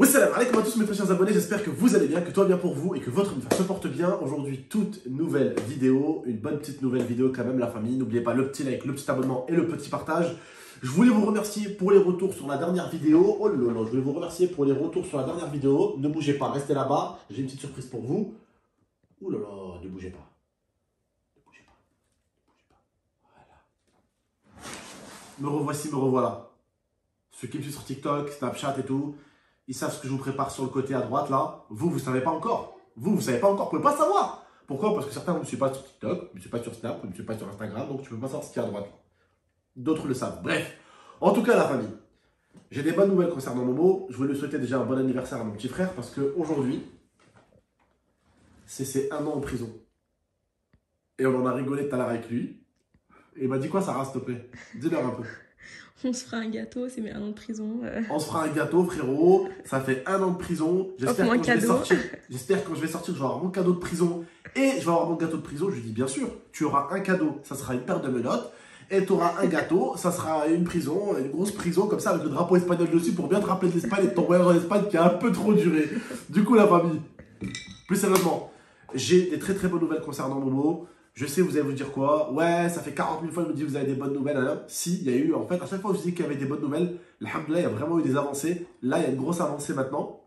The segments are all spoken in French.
Salam alaikum à tous mes très chers abonnés, j'espère que vous allez bien, que tout va bien pour vous et que votre univers se porte bien. Aujourd'hui, toute nouvelle vidéo, une bonne petite nouvelle vidéo quand même la famille. N'oubliez pas le petit like, le petit abonnement et le petit partage. Je voulais vous remercier pour les retours sur la dernière vidéo. Oh là là, je voulais vous remercier pour les retours sur la dernière vidéo. Ne bougez pas, restez là-bas, j'ai une petite surprise pour vous. Oh là là, ne bougez pas. Ne bougez pas, ne bougez pas. Voilà. Me revoici, me revoilà. Ceux qui me suivent sur TikTok, Snapchat et tout, ils savent ce que je vous prépare sur le côté à droite là. Vous ne savez pas encore. Vous ne savez pas encore. Vous ne pouvez pas savoir. Pourquoi? Parce que certains ne me suivent pas sur TikTok, ne me suivent pas sur Snap, ne me suivent pas sur Instagram. Donc tu ne peux pas savoir ce qu'il y a à droite. D'autres le savent. Bref. En tout cas, la famille. J'ai des bonnes nouvelles concernant Momo. Je voulais lui souhaiter déjà un bon anniversaire à mon petit frère parce qu'aujourd'hui, c'est ses 1 an en prison. Et on en a rigolé tout à l'heure avec lui. Et il m'a dit quoi, Sarah, s'il te plaît? Dis-leur un peu. On se fera un gâteau, c'est mes 1 an de prison. On se fera un gâteau, frérot. Ça fait 1 an de prison. J'espère que quand je vais sortir, je vais avoir mon cadeau de prison. Et je vais avoir mon gâteau de prison. Je lui dis, bien sûr, tu auras un cadeau. Ça sera une paire de menottes. Et tu auras un gâteau. Ça sera une prison, une grosse prison, comme ça, avec le drapeau espagnol dessus pour bien te rappeler de l'Espagne et de ton voyage en Espagne qui a un peu trop duré. Du coup, la famille, plus sérieusement, j'ai des très très bonnes nouvelles concernant Momo. Je sais, vous allez vous dire quoi? Ouais, ça fait 40 000 fois que je me dis vous avez des bonnes nouvelles. Hein. Si, il y a eu, en fait, à chaque fois que je dis qu'il y avait des bonnes nouvelles, alhamdoulilah, il y a vraiment eu des avancées. Là, il y a une grosse avancée maintenant.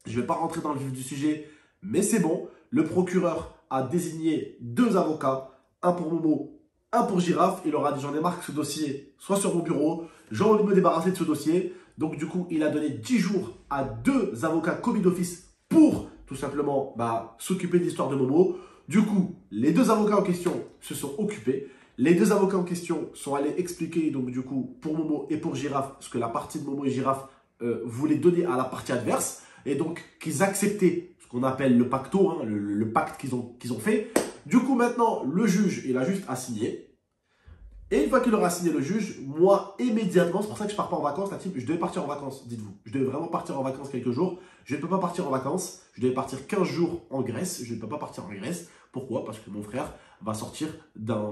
Je ne vais pas rentrer dans le vif du sujet, mais c'est bon. Le procureur a désigné 2 avocats, un pour Momo, un pour Girafe. Il aura dit, j'en ai marre que ce dossier soit sur mon bureau. J'ai envie de me débarrasser de ce dossier. Donc, du coup, il a donné 10 jours à 2 avocats commis d'office pour, tout simplement, s'occuper de l'histoire de Momo. Du coup, les 2 avocats en question se sont occupés. Les 2 avocats en question sont allés expliquer, donc du coup, pour Momo et pour Girafe, ce que la partie de Momo et Girafe voulait donner à la partie adverse. Et donc, qu'ils acceptaient ce qu'on appelle le pacto, hein, le pacte qu'ils ont fait. Du coup, maintenant, le juge, il a juste à signer. Et une fois qu'il aura signé le juge, moi, immédiatement, c'est pour ça que je ne pars pas en vacances, la team, je devais partir en vacances, dites-vous. Je devais vraiment partir en vacances quelques jours. Je ne peux pas partir en vacances. Je devais partir 15 jours en Grèce. Je ne peux pas partir en Grèce. Pourquoi? Parce que mon frère va sortir d'un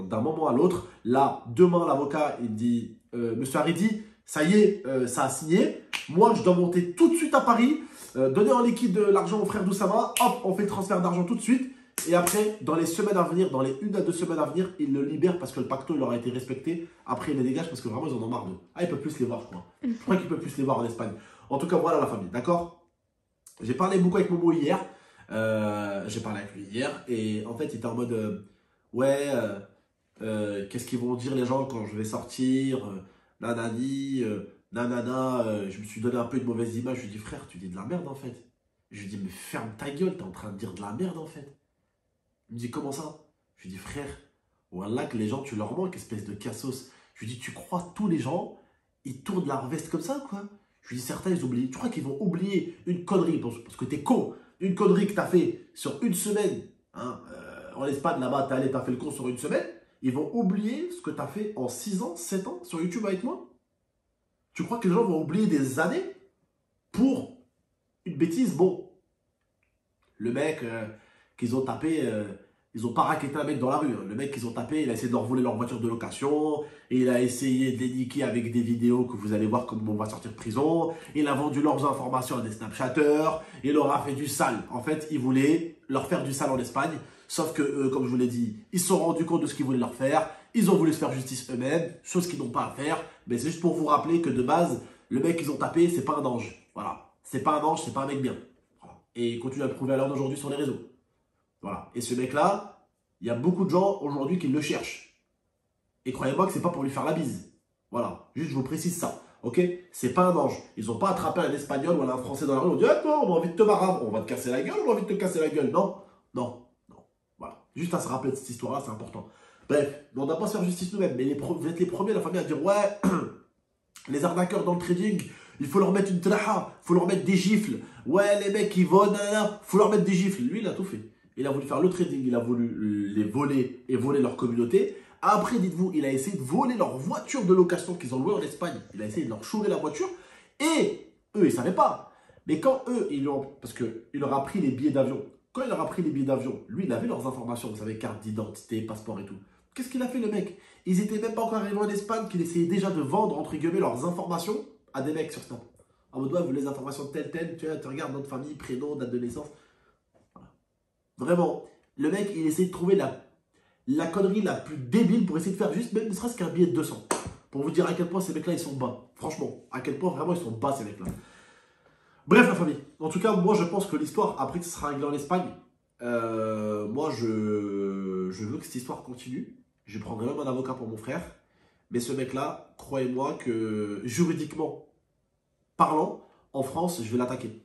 moment à l'autre. Là, demain, l'avocat, il dit, Monsieur Haridi, ça y est, ça a signé. Moi, je dois monter tout de suite à Paris, donner en liquide l'argent au frère d'Oussama. Hop, on fait le transfert d'argent tout de suite. Et après, dans les semaines à venir, dans les 1 à 2 semaines à venir, il le libère parce que le pacto il aura été respecté. Après, il les dégage parce que vraiment, ils en ont marre d'eux. Ah, ils ne peuvent plus les voir, je crois. Je crois qu'ils ne peuvent plus les voir en Espagne. En tout cas, voilà la famille, d'accord? J'ai parlé beaucoup avec Momo hier. J'ai parlé avec lui hier. Et en fait, il était en mode qu'est-ce qu'ils vont dire les gens quand je vais sortir nanani, nanana. Je me suis donné un peu une mauvaise image. Je lui ai dit, frère, tu dis de la merde en fait. Je lui ai dit, mais ferme ta gueule, t'es en train de dire de la merde en fait. Il me dit, comment ça? Je lui dis, frère, voilà que les gens, tu leur manques, espèce de cassos. Je lui dis, tu crois tous les gens, ils tournent leur veste comme ça, quoi? Je lui dis, certains, ils oublient. Tu crois qu'ils vont oublier une connerie, parce que t'es con, une connerie que t'as fait sur une semaine, hein, en Espagne, là-bas, t'es allé, t'as fait le con sur une semaine, ils vont oublier ce que t'as fait en 6 ans, 7 ans sur YouTube avec moi? Tu crois que les gens vont oublier des années pour une bêtise? Bon, le mec qu'ils ont tapé, ils n'ont pas raquetté un mec dans la rue. Le mec qu'ils ont tapé, il a essayé de leur voler leur voiture de location. Et il a essayé de les niquer avec des vidéos que vous allez voir comment on va sortir de prison. Il a vendu leurs informations à des Snapchatters. Il leur a fait du sale. En fait, il voulait leur faire du sale en Espagne. Sauf que, comme je vous l'ai dit, ils se sont rendus compte de ce qu'ils voulaient leur faire. Ils ont voulu se faire justice eux-mêmes, chose qu'ils n'ont pas à faire. Mais c'est juste pour vous rappeler que de base, le mec qu'ils ont tapé, c'est pas un ange. Voilà. C'est pas un ange, c'est pas un mec bien. Et il continue à le prouver à l'heure d'aujourd'hui sur les réseaux. Voilà. Et ce mec-là, il y a beaucoup de gens aujourd'hui qui le cherchent. Et croyez-moi que c'est pas pour lui faire la bise. Voilà. Juste, je vous précise ça. Ok? C'est pas un ange. Ils n'ont pas attrapé un Espagnol ou un Français dans la rue. On dit, ah non, on a envie de te barrer. On va te casser la gueule, on a envie de te casser la gueule. Non, non, non. Voilà. Juste à se rappeler de cette histoire-là, c'est important. Bref, on ne doit pas se faire justice nous-mêmes. Mais vous êtes les premiers, la famille, à dire, ouais, les arnaqueurs dans le trading, il faut leur mettre une traha, il faut leur mettre des gifles. Ouais, les mecs, ils volent, il faut leur mettre des gifles. Lui, il a tout fait. Il a voulu faire le trading, il a voulu les voler et voler leur communauté. Après, dites-vous, il a essayé de voler leur voiture de location qu'ils ont louée en Espagne. Il a essayé de leur chourer la voiture. Et eux, ils ne savaient pas. Mais quand eux, parce qu'il leur a pris les billets d'avion. Quand il leur a pris les billets d'avion, lui, il avait leurs informations. Vous savez, carte d'identité, passeport et tout. Qu'est-ce qu'il a fait, le mec? Ils n'étaient même pas encore arrivés en Espagne, qu'il essayait déjà de vendre, entre guillemets, leurs informations à des mecs sur Snap. En mode, ouais, vous voulez les informations de tel, tu vois, tu regardes notre famille, prénom, date de naissance. Voilà. Vraiment, le mec, il essaie de trouver la connerie la plus débile pour essayer de faire juste, même ne serait-ce qu'un billet de 200. Pour vous dire à quel point ces mecs-là, ils sont bas. Franchement, à quel point vraiment ils sont bas, ces mecs-là. Bref, la famille. En tout cas, moi, je pense que l'histoire, après que ce sera réglé en Espagne, moi, je veux que cette histoire continue. Je prendrai même un avocat pour mon frère. Mais ce mec-là, croyez-moi que juridiquement parlant, en France, je vais l'attaquer.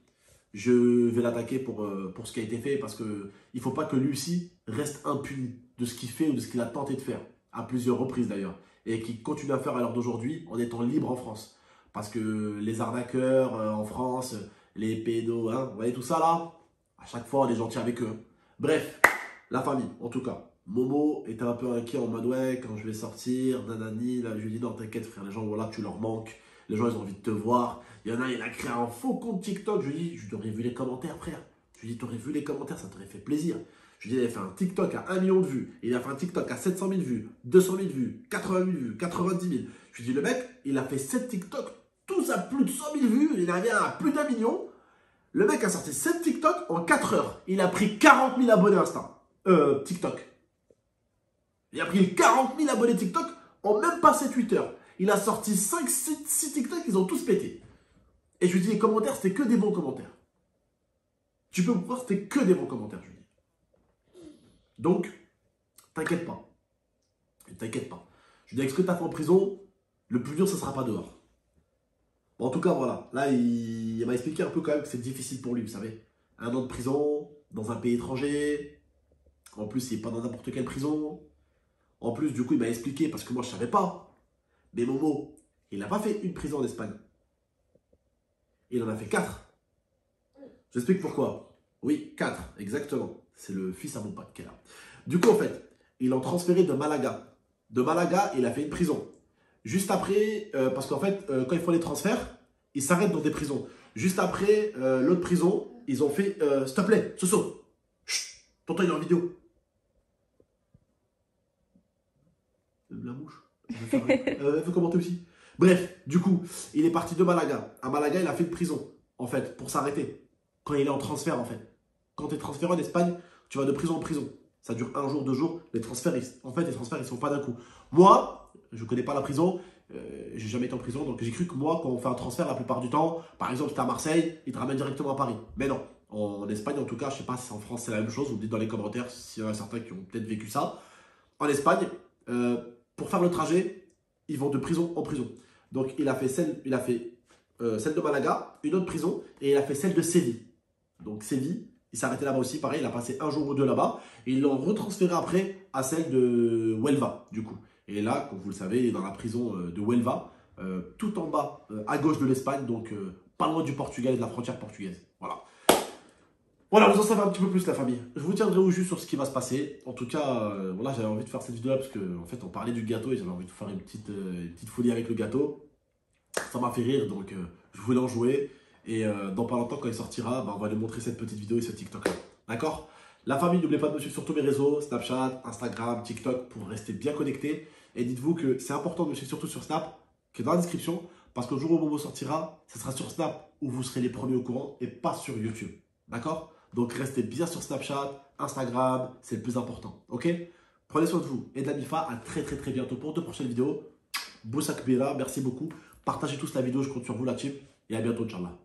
Je vais l'attaquer pour ce qui a été fait parce qu'il ne faut pas que Lucie reste impuni de ce qu'il fait ou de ce qu'il a tenté de faire, à plusieurs reprises d'ailleurs, et qu'il continue à faire à l'heure d'aujourd'hui en étant libre en France. Parce que les arnaqueurs en France, les pédos, hein, vous voyez tout ça là, à chaque fois on est gentil avec eux. Bref, la famille en tout cas. Momo était un peu inquiet en mode ouais, quand je vais sortir, nanani, là je lui dis non t'inquiète frère, les gens voilà, tu leur manques, les gens ils ont envie de te voir. Il y en a, il a créé un faux compte TikTok, je lui dis, je t'aurais vu les commentaires frère. Je lui dis, t'aurais vu les commentaires, ça t'aurait fait plaisir. Je lui dis, il a fait un TikTok à 1 million de vues, il a fait un TikTok à 700 000 vues, 200 000 vues, 80 000 vues, 90 000. Je lui dis, le mec, il a fait 7 TikTok, tous à plus de 100 000 vues, il en a à plus d'1 million. Le mec a sorti 7 TikTok en 4 heures. Il a pris 40 000 abonnés Insta. TikTok. Il a pris 40 000 abonnés TikTok en même pas 7-8 heures. Il a sorti 5-6 TikTok, ils ont tous pété. Et je lui dis, les commentaires, c'était que des bons commentaires. Tu peux me croire, c'était que des bons commentaires, je lui dis. Donc, t'inquiète pas. T'inquiète pas. Je lui dis, avec ce que t'as fait en prison, le plus dur, ce ne sera pas dehors. Bon, en tout cas, voilà. Là, il m'a expliqué un peu quand même que c'est difficile pour lui, vous savez. 1 an de prison, dans un pays étranger. En plus, il n'est pas dans n'importe quelle prison. En plus, du coup, il m'a expliqué, parce que moi, je ne savais pas. Mais Momo, il n'a pas fait une prison en Espagne. Il en a fait 4. J'explique pourquoi. Oui, 4, exactement. C'est le fils à mon pote qui est là. Du coup, en fait, ils l'ont transféré de Malaga. De Malaga, il a fait une prison. Juste après, parce qu'en fait, quand ils font les transferts, ils s'arrêtent dans des prisons. Juste après, l'autre prison, ils ont fait s'il te plaît, Soso, chut, tonton, il est en vidéo. La mouche. Elle veut commenter aussi. Bref, du coup, il est parti de Malaga. À Malaga, il a fait une prison, en fait, pour s'arrêter. Quand il est en transfert, en fait. Quand tu es transféré en Espagne, tu vas de prison en prison. Ça dure 1 jour, 2 jours. Les transferts, en fait, les transferts, ils ne sont pas d'un coup. Moi, je ne connais pas la prison. J'ai jamais été en prison. Donc, j'ai cru que moi, quand on fait un transfert, la plupart du temps, par exemple, si tu es à Marseille, ils te ramènent directement à Paris. Mais non. En Espagne, en tout cas, je ne sais pas si en France, c'est la même chose. Vous me dites dans les commentaires s'il y en a certains qui ont peut-être vécu ça. En Espagne, pour faire le trajet, ils vont de prison en prison. Donc, il a fait celle de Malaga, une autre prison, et il a fait celle de Séville. Donc, Séville, il s'est arrêté là-bas aussi, pareil, il a passé 1 jour ou 2 là-bas, et ils l'ont retransféré après à celle de Huelva, du coup. Et là, comme vous le savez, il est dans la prison de Huelva, tout en bas, à gauche de l'Espagne, donc pas loin du Portugal et de la frontière portugaise. Voilà. Voilà, vous en savez un petit peu plus la famille. Je vous tiendrai au jus sur ce qui va se passer. En tout cas, voilà, j'avais envie de faire cette vidéo-là parce qu'en fait, on parlait du gâteau et j'avais envie de faire une petite folie avec le gâteau. Ça m'a fait rire, donc je voulais en jouer. Et dans pas longtemps, quand il sortira, on va lui montrer cette petite vidéo et ce TikTok-là. D'accord? La famille, n'oubliez pas de me suivre sur tous mes réseaux, Snapchat, Instagram, TikTok, pour rester bien connecté. Et dites-vous que c'est important de me suivre surtout sur Snap, qui est dans la description, parce qu'au jour où Momo sortira, ce sera sur Snap où vous serez les premiers au courant et pas sur YouTube. D'accord? Donc restez bien sur Snapchat, Instagram, c'est le plus important. Ok? Prenez soin de vous et de la MIFA. À très bientôt pour de prochaines vidéos. Boussak Bira, merci beaucoup. Partagez tous la vidéo, je compte sur vous la team. Et à bientôt, Inch'Allah.